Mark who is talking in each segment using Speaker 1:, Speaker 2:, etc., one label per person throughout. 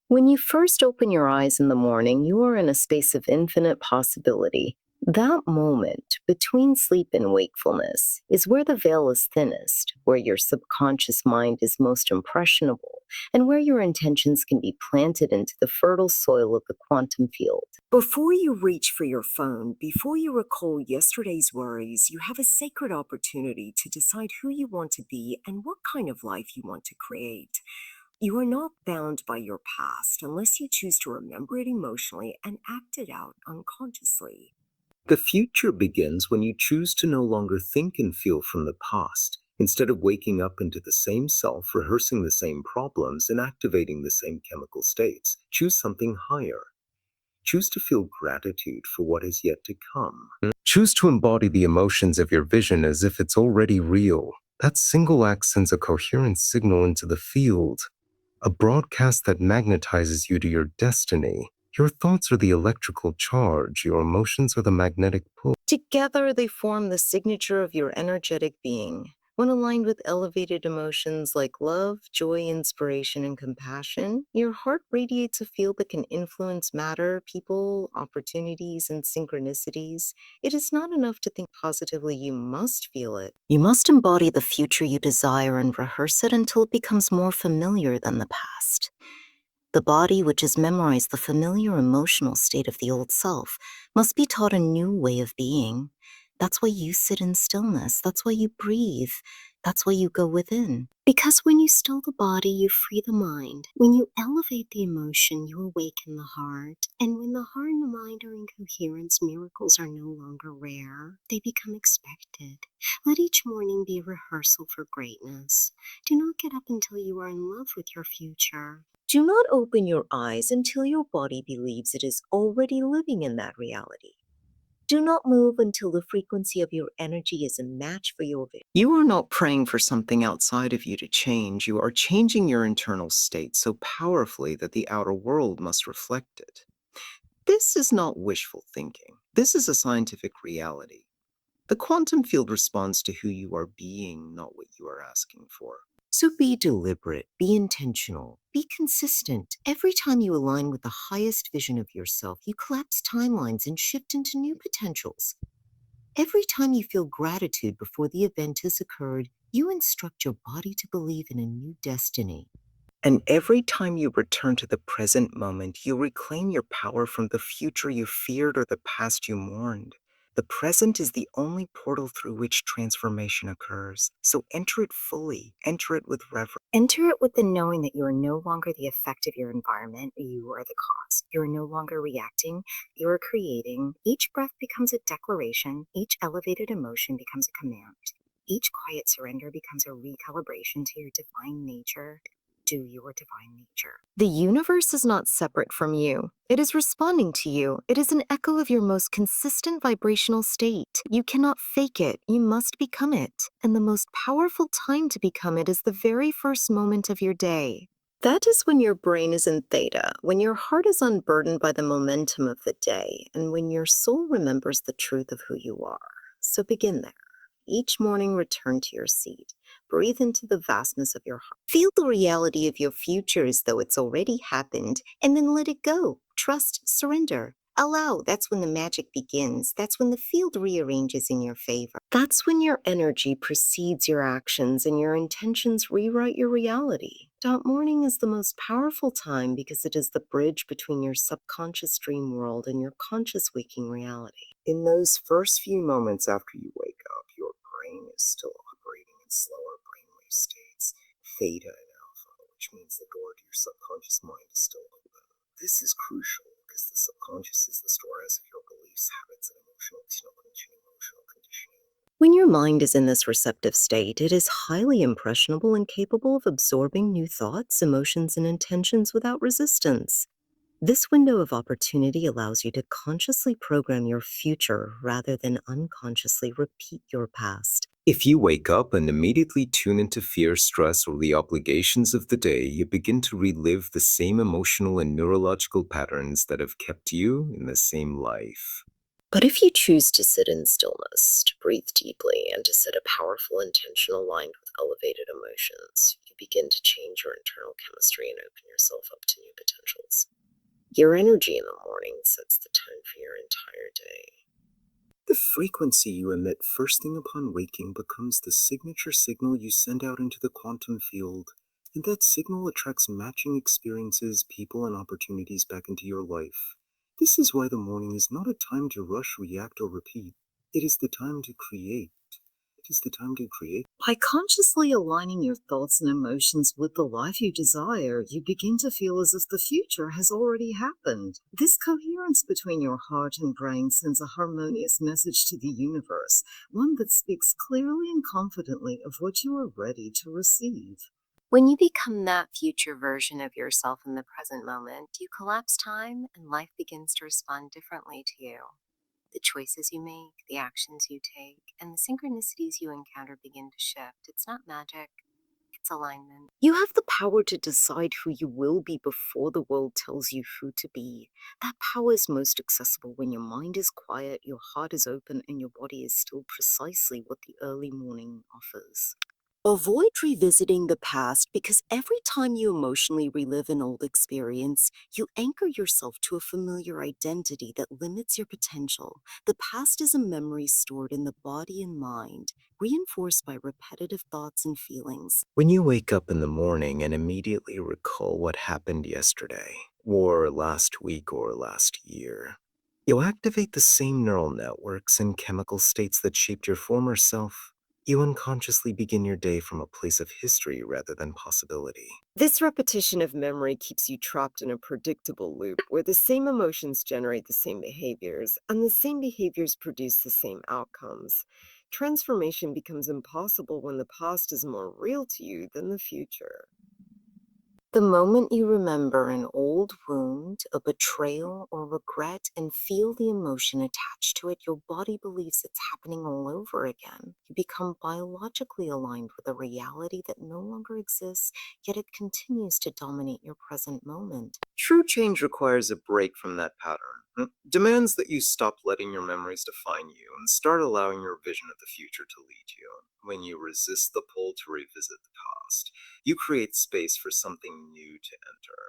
Speaker 1: When you first open your eyes in the morning, you are in a space of infinite possibility. That moment between sleep and wakefulness is where the veil is thinnest, where your subconscious mind is most impressionable, and where your intentions can be planted into the fertile soil of the quantum field.
Speaker 2: Before you reach for your phone, before you recall yesterday's worries, you have a sacred opportunity to decide who you want to be and what kind of life you want to create. You are not bound by your past unless you choose to remember it emotionally and act it out unconsciously.
Speaker 3: The future begins when you choose to no longer think and feel from the past. Instead of waking up into the same self, rehearsing the same problems, and activating the same chemical states, choose something higher. Choose to feel gratitude for what is yet to come. Choose to embody the emotions of your vision as if it's already real. That single act sends a coherent signal into the field, a broadcast that magnetizes you to your destiny. Your thoughts are the electrical charge, your emotions are the magnetic pull.
Speaker 1: Together, they form the signature of your energetic being. When aligned with elevated emotions like love, joy, inspiration, and compassion, your heart radiates a field that can influence matter, people, opportunities, and synchronicities. It is not enough to think positively, you must feel it. You must embody the future you desire and rehearse it until it becomes more familiar than the past. The body, which has memorized the familiar emotional state of the old self, must be taught a new way of being. That's why you sit in stillness. That's why you breathe. That's why you go within. Because when you still the body, you free the mind. When you elevate the emotion, you awaken the heart. And when the heart and the mind are in coherence, miracles are no longer rare. They become expected. Let each morning be a rehearsal for greatness. Do not get up until you are in love with your future. Do not open your eyes until your body believes it is already living in that reality. Do not move until the frequency of your energy is a match for your vision. You are not praying for something outside of you to change. You are changing your internal state so powerfully that the outer world must reflect it. This is not wishful thinking. This is a scientific reality. The quantum field responds to who you are being, not what you are asking for. So be deliberate, be intentional, be consistent. Every time you align with the highest vision of yourself, you collapse timelines and shift into new potentials. Every time you feel gratitude before the event has occurred, you instruct your body to believe in a new destiny. And every time you return to the present moment, you reclaim your power from the future you feared or the past you mourned. The present is the only portal through which transformation occurs. So enter it fully, enter it with reverence. Enter it with the knowing that you are no longer the effect of your environment, you are the cause. You are no longer reacting, you are creating. Each breath becomes a declaration, each elevated emotion becomes a command. Each quiet surrender becomes a recalibration to your divine nature. Do your divine nature. The universe is not separate from you. It is responding to you. It is an echo of your most consistent vibrational state. You cannot fake it. You must become it. And the most powerful time to become it is the very first moment of your day. That is when your brain is in theta, when your heart is unburdened by the momentum of the day, and when your soul remembers the truth of who you are. So begin there. Each morning, return to your seat. Breathe into the vastness of your heart. Feel the reality of your future as though it's already happened, and then let it go. Trust, surrender. Allow. That's when the magic begins. That's when the field rearranges in your favor. That's when your energy precedes your actions and your intentions rewrite your reality. Morning is the most powerful time because it is the bridge between your subconscious dream world and your conscious waking reality. In those first few moments after you wake up, your brain is still operating in slower brainwave states, theta and alpha, which means the door to your subconscious mind is still open. This is crucial because the subconscious is the storehouse of your beliefs, habits, and emotional conditioning. When your mind is in this receptive state, it is highly impressionable and capable of absorbing new thoughts, emotions, and intentions without resistance. This window of opportunity allows you to consciously program your future rather than unconsciously repeat your past.
Speaker 3: If you wake up and immediately tune into fear, stress, or the obligations of the day, you begin to relive the same emotional and neurological patterns that have kept you in the same life.
Speaker 1: But if you choose to sit in stillness, to breathe deeply, and to set a powerful intention aligned with elevated emotions, you begin to change your internal chemistry and open yourself up to new potentials. Your energy in the morning sets the tone for your entire day.
Speaker 3: The frequency you emit first thing upon waking becomes the signature signal you send out into the quantum field, and that signal attracts matching experiences, people, and opportunities back into your life. This is why the morning is not a time to rush, react, or repeat. It is the time to create. It is the time to create.
Speaker 2: By consciously aligning your thoughts and emotions with the life you desire, you begin to feel as if the future has already happened. This coherence between your heart and brain sends a harmonious message to the universe, one that speaks clearly and confidently of what you are ready to receive.
Speaker 1: When you become that future version of yourself in the present moment, you collapse time and life begins to respond differently to you. The choices you make, the actions you take, and the synchronicities you encounter begin to shift. It's not magic, it's alignment. You have the power to decide who you will be before the world tells you who to be. That power is most accessible when your mind is quiet, your heart is open, and your body is still precisely what the early morning offers. Avoid revisiting the past because every time you emotionally relive an old experience, you anchor yourself to a familiar identity that limits your potential. The past is a memory stored in the body and mind, reinforced by repetitive thoughts and feelings. When you wake up in the morning and immediately recall what happened yesterday, or last week, or last year, you'll activate the same neural networks and chemical states that shaped your former self. You unconsciously begin your day from a place of history rather than possibility. This repetition of memory keeps you trapped in a predictable loop where the same emotions generate the same behaviors, and the same behaviors produce the same outcomes. Transformation becomes impossible when the past is more real to you than the future. The moment you remember an old wound, a betrayal, or regret and feel the emotion attached to it, your body believes it's happening all over again. You become biologically aligned with a reality that no longer exists, yet it continues to dominate your present moment. True change requires a break from that pattern. It demands that you stop letting your memories define you and start allowing your vision of the future to lead you. When you resist the pull to revisit the past, you create space for something new to enter.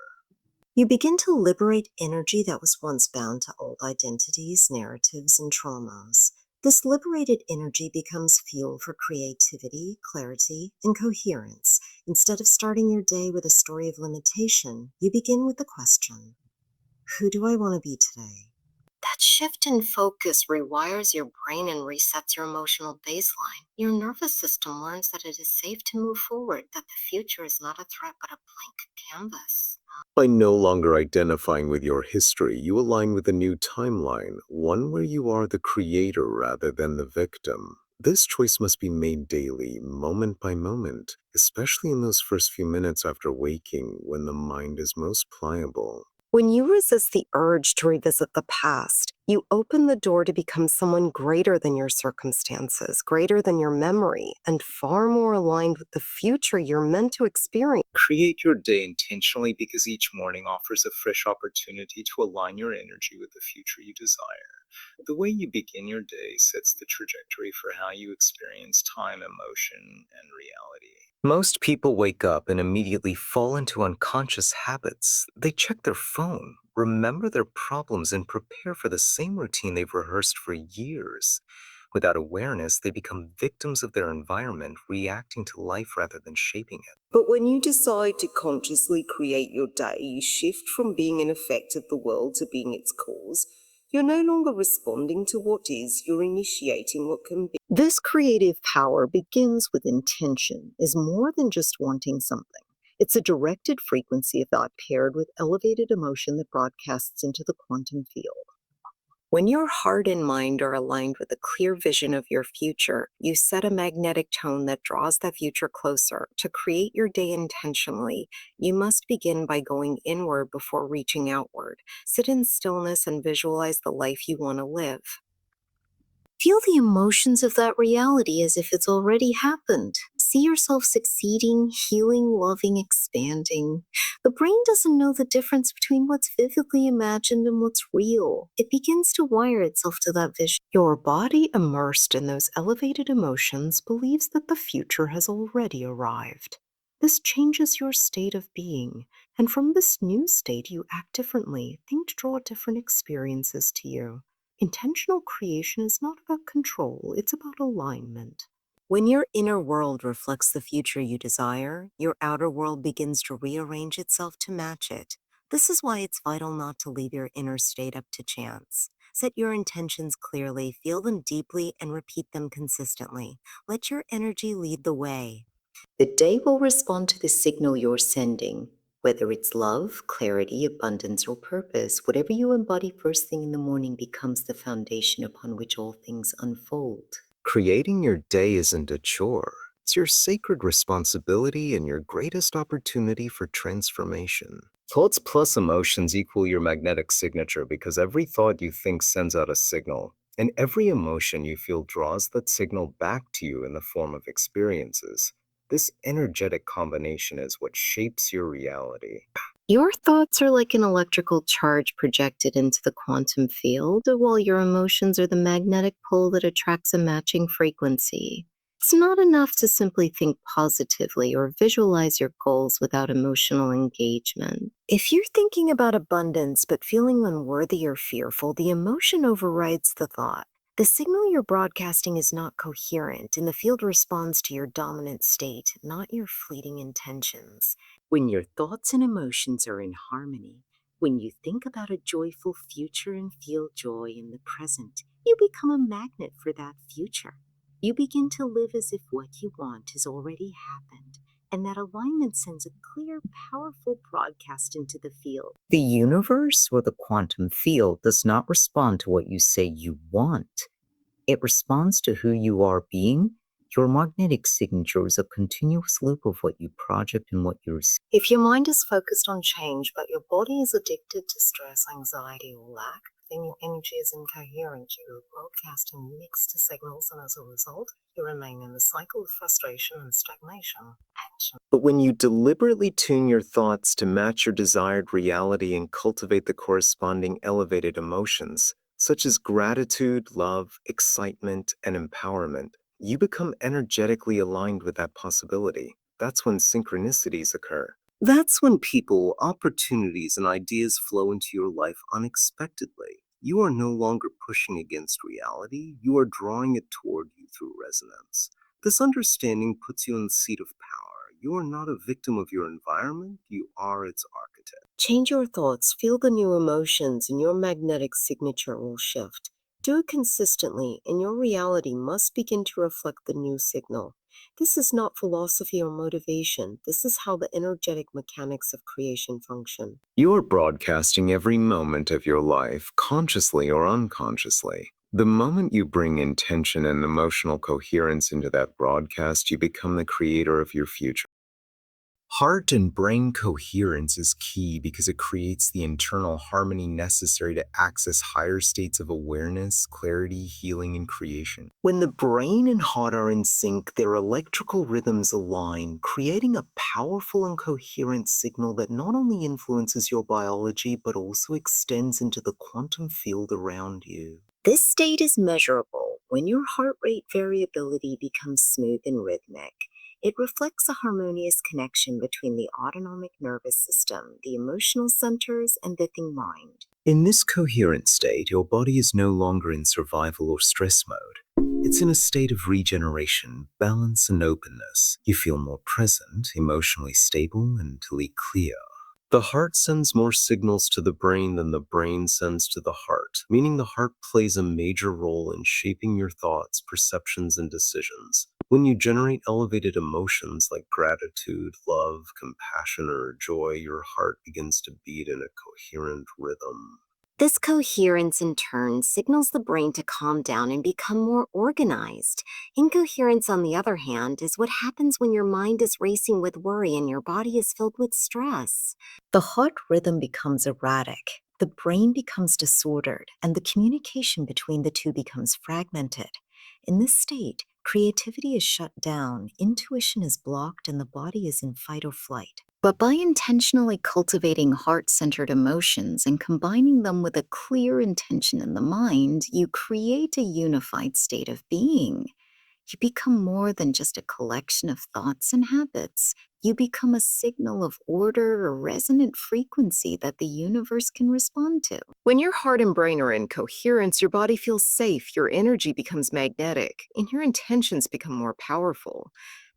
Speaker 1: You begin to liberate energy that was once bound to old identities, narratives, and traumas. This liberated energy becomes fuel for creativity, clarity, and coherence. Instead of starting your day with a story of limitation, you begin with the question, who do I want to be today? That shift in focus rewires your brain and resets your emotional baseline. Your nervous system learns that it is safe to move forward, that the future is not a threat but a blank canvas. By no longer identifying with your history, you align with a new timeline, one where you are the creator rather than the victim. This choice must be made daily, moment by moment, especially in those first few minutes after waking when the mind is most pliable. When you resist the urge to revisit the past, you open the door to become someone greater than your circumstances, greater than your memory, and far more aligned with the future you're meant to experience. Create your day intentionally because each morning offers a fresh opportunity to align your energy with the future you desire. The way you begin your day sets the trajectory for how you experience time, emotion, and reality. Most people wake up and immediately fall into unconscious habits. They check their phone, remember their problems, and prepare for the same routine they've rehearsed for years. Without awareness, they become victims of their environment, reacting to life rather than shaping it. But when you decide to consciously create your day, you shift from being an effect of the world to being its cause. You're no longer responding to what is, you're initiating what can be. This creative power begins with intention, is more than just wanting something. It's a directed frequency of thought paired with elevated emotion that broadcasts into the quantum field. When your heart and mind are aligned with a clear vision of your future, you set a magnetic tone that draws that future closer. To create your day intentionally, you must begin by going inward before reaching outward. Sit in stillness and visualize the life you want to live. Feel the emotions of that reality as if it's already happened. See yourself succeeding, healing, loving, expanding. The brain doesn't know the difference between what's vividly imagined and what's real. It begins to wire itself to that vision. Your body, immersed in those elevated emotions, believes that the future has already arrived. This changes your state of being, and from this new state, you act differently, think to draw different experiences to you. Intentional creation is not about control, it's about alignment. When your inner world reflects the future you desire, your outer world begins to rearrange itself to match it. This is why it's vital not to leave your inner state up to chance. Set your intentions clearly, feel them deeply, and repeat them consistently. Let your energy lead the way. The day will respond to the signal you're sending. Whether it's love, clarity, abundance, or purpose, whatever you embody first thing in the morning becomes the foundation upon which all things unfold.
Speaker 3: Creating your day isn't a chore. It's your sacred responsibility and your greatest opportunity for transformation. Thoughts plus emotions equal your magnetic signature because every thought you think sends out a signal, and every emotion you feel draws that signal back to you in the form of experiences. This energetic combination is what shapes your reality.
Speaker 1: Your thoughts are like an electrical charge projected into the quantum field, while your emotions are the magnetic pull that attracts a matching frequency. It's not enough to simply think positively or visualize your goals without emotional engagement. If you're thinking about abundance but feeling unworthy or fearful, the emotion overrides the thought. The signal you're broadcasting is not coherent, and the field responds to your dominant state, not your fleeting intentions. When your thoughts and emotions are in harmony, when you think about a joyful future and feel joy in the present, you become a magnet for that future. You begin to live as if what you want has already happened, and that alignment sends a clear, powerful broadcast into the field. The universe or the quantum field does not respond to what you say you want. It responds to who you are being. Your magnetic signature is a continuous loop of what you project and what you receive. If your mind is focused on change, but your body is addicted to stress, anxiety, or lack, then your energy is incoherent. You're broadcasting mixed signals, and as a result, you remain in the cycle of frustration and stagnation. But when you deliberately tune your thoughts to match your desired reality and cultivate the corresponding elevated emotions, such as gratitude, love, excitement, and empowerment, you become energetically aligned with that possibility. That's when synchronicities occur. That's when people, opportunities, and ideas flow into your life unexpectedly. You are no longer pushing against reality, you are drawing it toward you through resonance. This understanding puts you in the seat of power. You are not a victim of your environment, you are its architect. Change your thoughts, feel the new emotions, and your magnetic signature will shift. Do it consistently, and your reality must begin to reflect the new signal. This is not philosophy or motivation. This is how the energetic mechanics of creation function. You are broadcasting every moment of your life, consciously or unconsciously. The moment you bring intention and emotional coherence into that broadcast, you become the creator of your future. Heart and brain coherence is key because it creates the internal harmony necessary to access higher states of awareness, clarity, healing, and creation. When the brain and heart are in sync, their electrical rhythms align, creating a powerful and coherent signal that not only influences your biology but also extends into the quantum field around you. This state is measurable when your heart rate variability becomes smooth and rhythmic. It reflects a harmonious connection between the autonomic nervous system, the emotional centers, and the thinking mind. In this coherent state, your body is no longer in survival or stress mode. It's in a state of regeneration, balance, and openness. You feel more present, emotionally stable, and mentally clear. The heart sends more signals to the brain than the brain sends to the heart, meaning the heart plays a major role in shaping your thoughts, perceptions, and decisions. When you generate elevated emotions like gratitude, love, compassion, or joy, your heart begins to beat in a coherent rhythm. This coherence, in turn, signals the brain to calm down and become more organized. Incoherence, on the other hand, is what happens when your mind is racing with worry and your body is filled with stress. The heart rhythm becomes erratic, the brain becomes disordered, and the communication between the two becomes fragmented. In this state, creativity is shut down, intuition is blocked, and the body is in fight or flight. But by intentionally cultivating heart-centered emotions and combining them with a clear intention in the mind, you create a unified state of being. You become more than just a collection of thoughts and habits. You become a signal of order or resonant frequency that the universe can respond to. When your heart and brain are in coherence, your body feels safe, your energy becomes magnetic, and your intentions become more powerful.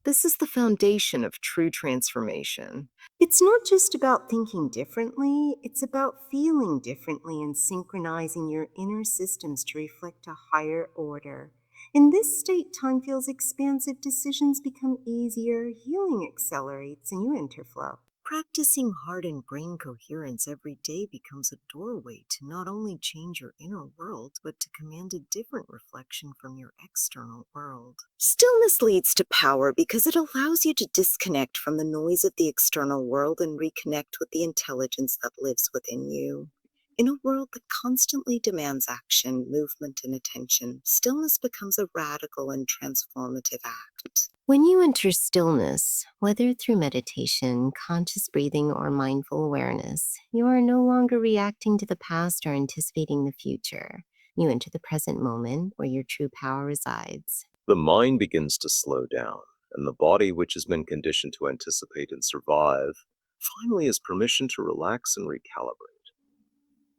Speaker 1: This is the foundation of true transformation.
Speaker 2: It's not just about thinking differently, it's about feeling differently and synchronizing your inner systems to reflect a higher order. In this state, time feels expansive, decisions become easier, healing accelerates, and you enter flow.
Speaker 1: Practicing heart and brain coherence every day becomes a doorway to not only change your inner world, but to command a different reflection from your external world. Stillness leads to power because it allows you to disconnect from the noise of the external world and reconnect with the intelligence that lives within you. In a world that constantly demands action, movement, and attention, stillness becomes a radical and transformative act. When you enter stillness, whether through meditation, conscious breathing, or mindful awareness, you are no longer reacting to the past or anticipating the future. You enter the present moment where your true power resides.
Speaker 3: The mind begins to slow down, and the body, which has been conditioned to anticipate and survive, finally has permission to relax and recalibrate.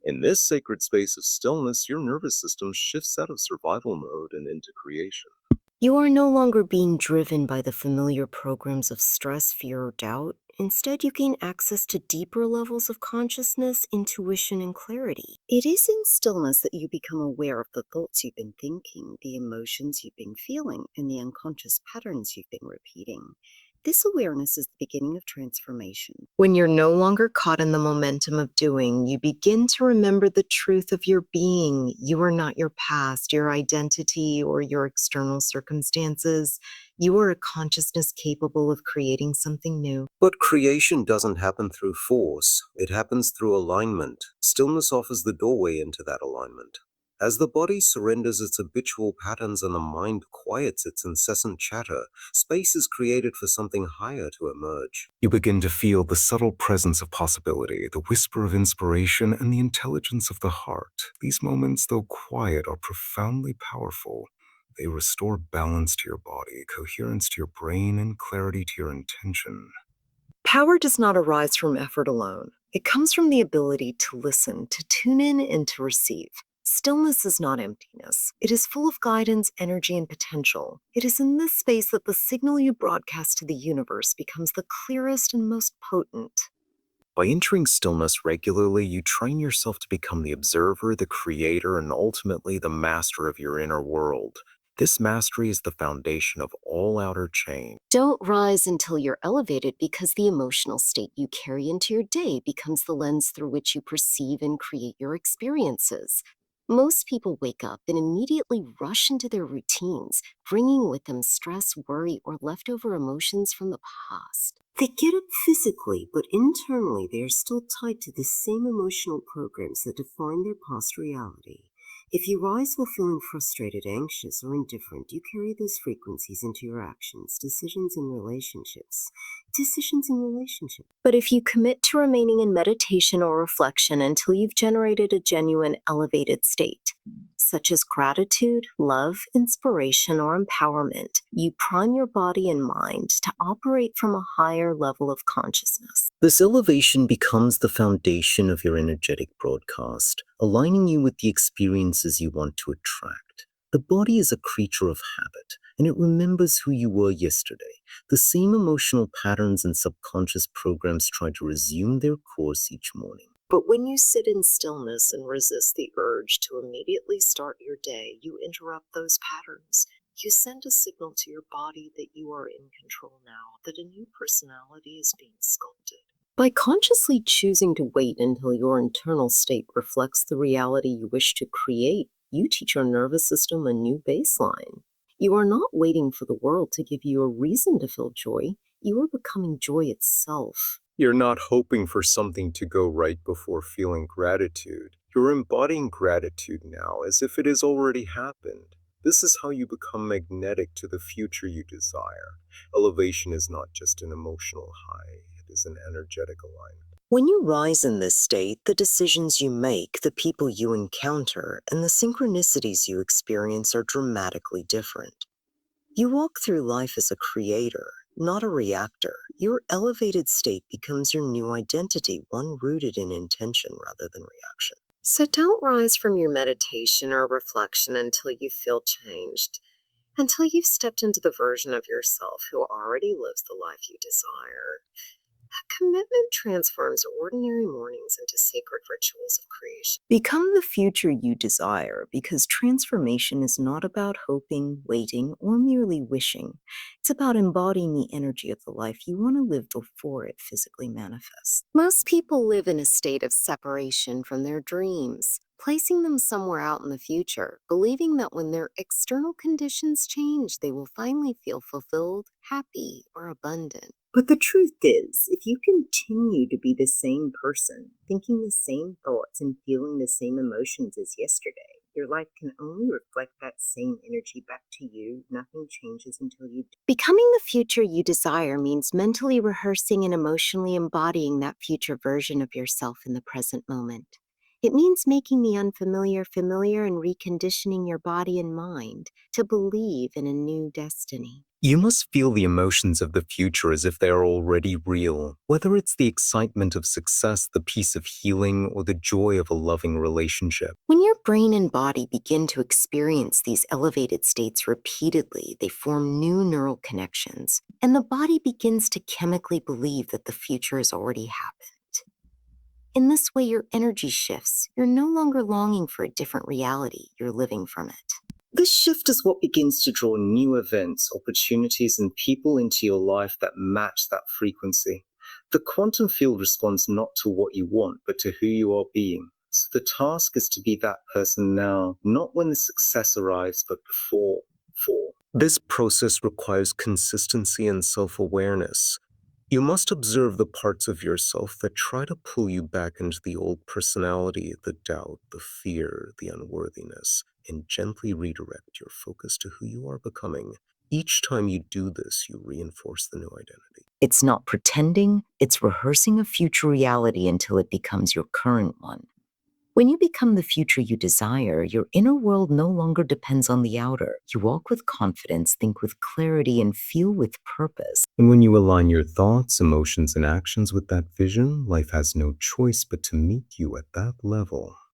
Speaker 3: In this sacred space of stillness, your nervous system shifts out of survival mode and into creation.
Speaker 1: You are no longer being driven by the familiar programs of stress, fear, or doubt. Instead, you gain access to deeper levels of consciousness, intuition, and clarity. It is in stillness that you become aware of the thoughts you've been thinking, the emotions you've been feeling, and the unconscious patterns you've been repeating. This awareness is the beginning of transformation. When you're no longer caught in the momentum of doing, you begin to remember the truth of your being. You are not your past, your identity, or your external circumstances. You are a consciousness capable of creating something new.
Speaker 3: But creation doesn't happen through force, it happens through alignment. Stillness offers the doorway into that alignment. As the body surrenders its habitual patterns and the mind quiets its incessant chatter, space is created for something higher to emerge. You begin to feel the subtle presence of possibility, the whisper of inspiration, and the intelligence of the heart. These moments, though quiet, are profoundly powerful. They restore balance to your body, coherence to your brain, and clarity to your intention.
Speaker 1: Power does not arise from effort alone. It comes from the ability to listen, to tune in, and to receive. Stillness is not emptiness. It is full of guidance, energy, and potential. It is in this space that the signal you broadcast to the universe becomes the clearest and most potent.
Speaker 3: By entering stillness regularly, you train yourself to become the observer, the creator, and ultimately the master of your inner world. This mastery is the foundation of all outer change.
Speaker 1: Don't rise until you're elevated because the emotional state you carry into your day becomes the lens through which you perceive and create your experiences. Most people wake up and immediately rush into their routines, bringing with them stress, worry, or leftover emotions from the past.
Speaker 2: They get up physically, but internally they are still tied to the same emotional programs that define their past reality. If you rise while feeling frustrated, anxious, or indifferent, you carry those frequencies into your actions, decisions, and relationships. Decisions and relationships.
Speaker 1: But if you commit to remaining in meditation or reflection until you've generated a genuine elevated state, such as gratitude, love, inspiration, or empowerment, you prime your body and mind to operate from a higher level of consciousness. This elevation becomes the foundation of your energetic broadcast, aligning you with the experiences you want to attract. The body is a creature of habit, and it remembers who you were yesterday. The same emotional patterns and subconscious programs try to resume their course each morning. But when you sit in stillness and resist the urge to immediately start your day, you interrupt those patterns. You send a signal to your body that you are in control now, that a new personality is being sculpted. By consciously choosing to wait until your internal state reflects the reality you wish to create, you teach your nervous system a new baseline. You are not waiting for the world to give you a reason to feel joy. You are becoming joy itself.
Speaker 3: You're not hoping for something to go right before feeling gratitude. You're embodying gratitude now as if it has already happened. This is how you become magnetic to the future you desire. Elevation is not just an emotional high, it is an energetic alignment.
Speaker 1: When you rise in this state, the decisions you make, the people you encounter, and the synchronicities you experience are dramatically different. You walk through life as a creator, not a reactor. Your elevated state becomes your new identity, one rooted in intention rather than reaction. So don't rise from your meditation or reflection until you feel changed, until you've stepped into the version of yourself who already lives the life you desire. That commitment transforms ordinary mornings into sacred rituals of creation. Become the future you desire because transformation is not about hoping, waiting, or merely wishing. It's about embodying the energy of the life you want to live before it physically manifests. Most people live in a state of separation from their dreams, placing them somewhere out in the future, believing that when their external conditions change, they will finally feel fulfilled, happy, or abundant. But the truth is, if you continue to be the same person, thinking the same thoughts and feeling the same emotions as yesterday, your life can only reflect that same energy back to you. Nothing changes until you do. Becoming the future you desire means mentally rehearsing and emotionally embodying that future version of yourself in the present moment. It means making the unfamiliar familiar and reconditioning your body and mind to believe in a new destiny.
Speaker 3: You must feel the emotions of the future as if they are already real, whether it's the excitement of success, the peace of healing, or the joy of a loving relationship.
Speaker 1: When your brain and body begin to experience these elevated states repeatedly, they form new neural connections, and the body begins to chemically believe that the future has already happened. In this way, your energy shifts. You're no longer longing for a different reality, you're living from it. This shift is what begins to draw new events, opportunities, and people into your life that match that frequency. The quantum field responds not to what you want, but to who you are being. So the task is to be that person now, not when the success arrives, but before.
Speaker 3: This process requires consistency and self-awareness. You must observe the parts of yourself that try to pull you back into the old personality, the doubt, the fear, the unworthiness, and gently redirect your focus to who you are becoming. Each time you do this, you reinforce the new identity.
Speaker 1: It's not pretending, it's rehearsing a future reality until it becomes your current one. When you become the future you desire, your inner world no longer depends on the outer. You walk with confidence, think with clarity, and feel with purpose.
Speaker 3: And when you align your thoughts, emotions, and actions with that vision, life has no choice but to meet you at that level.